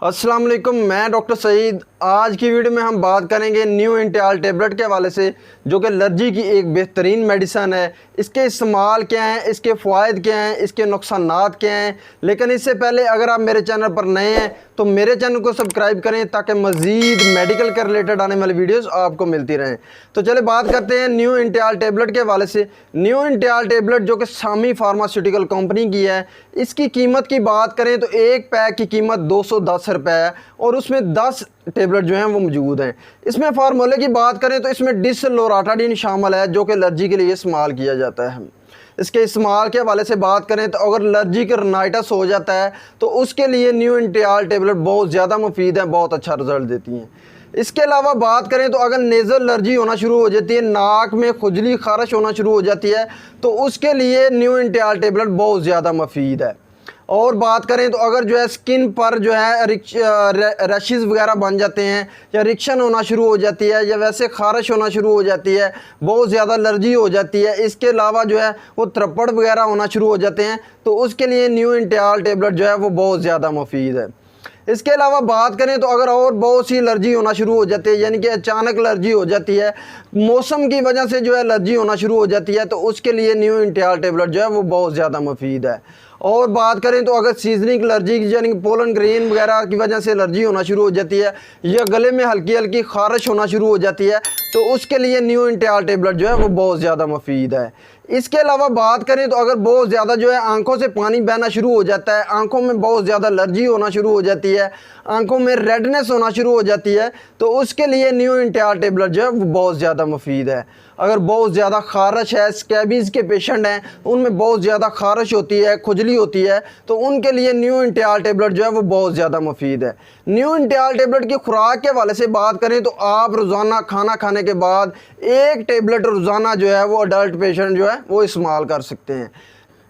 अस्सलाम वालेकुम, मैं डॉक्टर सईद। आज की वीडियो में हम बात करेंगे न्यू इंटियाल टेबलेट के हवाले से, जो कि एलर्जी की एक बेहतरीन मेडिसन है। इसके इस्तेमाल क्या हैं, इसके फ़ायदे क्या हैं, इसके नुकसानात क्या हैं। लेकिन इससे पहले अगर आप मेरे चैनल पर नए हैं तो मेरे चैनल को सब्सक्राइब करें ताकि मज़ीद मेडिकल के रिलेटेड आने वाली वीडियोस आपको मिलती रहें। तो चले बात करते हैं न्यू इंटियाल टेबलेट के हवाले से। न्यू इंटियाल टेबलेट जो कि सामी फार्मास्यूटिकल कंपनी की है, इसकी कीमत की बात करें तो एक पैक की कीमत 210 रुपये है और उसमें 10 टेबलेट जो हैं वो मौजूद हैं। इसमें फार्मूले की बात करें तो इसमें डिसलोराटाडीन शामिल है, जो कि एलर्जी के लिए इस्तेमाल किया जाता है। इसके इस्तेमाल के हवाले से बात करें तो अगर एलर्जी का रनाइटस हो जाता है तो उसके लिए न्यू इंटियाल टेबलेट बहुत ज़्यादा मुफीद है, बहुत अच्छा रिजल्ट देती हैं। इसके अलावा बात करें तो अगर नेज़ल एलर्जी होना शुरू हो जाती है, नाक में खुजली खारिश होना शुरू हो जाती है, तो उसके लिए न्यू इंटियाल टेबलेट बहुत ज़्यादा मुफीद है। और बात करें तो अगर जो है स्किन पर जो है रैशेज़ वगैरह बन जाते हैं, या रिक्शन होना शुरू हो जाती है, या वैसे खारिश होना शुरू हो जाती है, बहुत ज़्यादा एलर्जी हो जाती है, इसके अलावा जो है वो त्रप्पड़ वगैरह होना शुरू हो जाते हैं, तो उसके लिए न्यू इंटियाल टेबलेट जो है वो बहुत ज़्यादा मुफीद है। इसके अलावा बात करें तो अगर और बहुत सी एलर्जी होना शुरू हो जाती है, यानी कि अचानक एलर्जी हो जाती है, मौसम की वजह से जो है एलर्जी होना शुरू हो जाती है, तो उसके लिए न्यू इंटियाल टेबलेट जो है वो बहुत ज़्यादा मुफीद है। और बात करें तो अगर सीजनिंग एलर्जी यानी कि पोलन ग्रेन वगैरह की वजह से एलर्जी होना शुरू हो जाती है, या गले में हल्की हल्की खारिश होना शुरू हो जाती है, तो उसके लिए न्यू इंटियाल टेबलेट जो है वो बहुत ज़्यादा मुफीद है। इसके अलावा बात करें तो अगर बहुत ज़्यादा जो है आंखों से पानी बहना शुरू हो जाता है, आंखों में बहुत ज़्यादा एलर्जी होना शुरू हो जाती है, आंखों में रेडनेस होना शुरू हो जाती है, तो उसके लिए न्यू इंटियाल टेबलेट जो है वो बहुत ज़्यादा मुफीद है। अगर बहुत ज़्यादा खारिश है, स्कैबीज़ के पेशेंट हैं, उनमें बहुत ज़्यादा खारिश होती है, खुजली होती है, तो उनके लिए न्यू इंटियाल टेबलेट जो है वो बहुत ज़्यादा मुफीद है। न्यू इंटियाल टेबलेट की खुराक के हवाले से बात करें तो आप रोज़ाना खाना खाने के बाद एक टेबलेट रोज़ाना जो है वो अडल्ट पेशेंट जो है वो इस्तेमाल कर सकते हैं।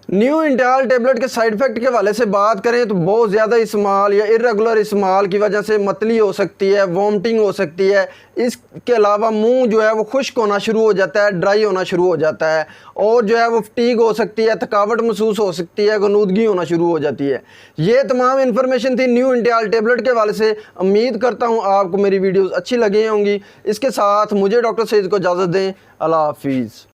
न्यू इंटियाल टेबलेट के साइड इफ़ेक्ट के हवाले से बात करें तो बहुत ज़्यादा इस्तेमाल या इरेगुलर इस्तेमाल की वजह से मतली हो सकती है, वॉमिटिंग हो सकती है। इसके अलावा मुंह जो है वो खुश्क होना शुरू हो जाता है, ड्राई होना शुरू हो जाता है, और जो है वो फटीग हो सकती है, थकावट महसूस हो सकती है, गनूदगी होना शुरू हो जाती है। ये तमाम इन्फॉर्मेशन थी न्यू इंटियाल टेबलेट के हवाले से। उम्मीद करता हूँ आपको मेरी वीडियोज़ अच्छी लगी होंगी। इसके साथ मुझे डॉक्टर सईद को इजाज़त दें। अल्लाह हाफिज़।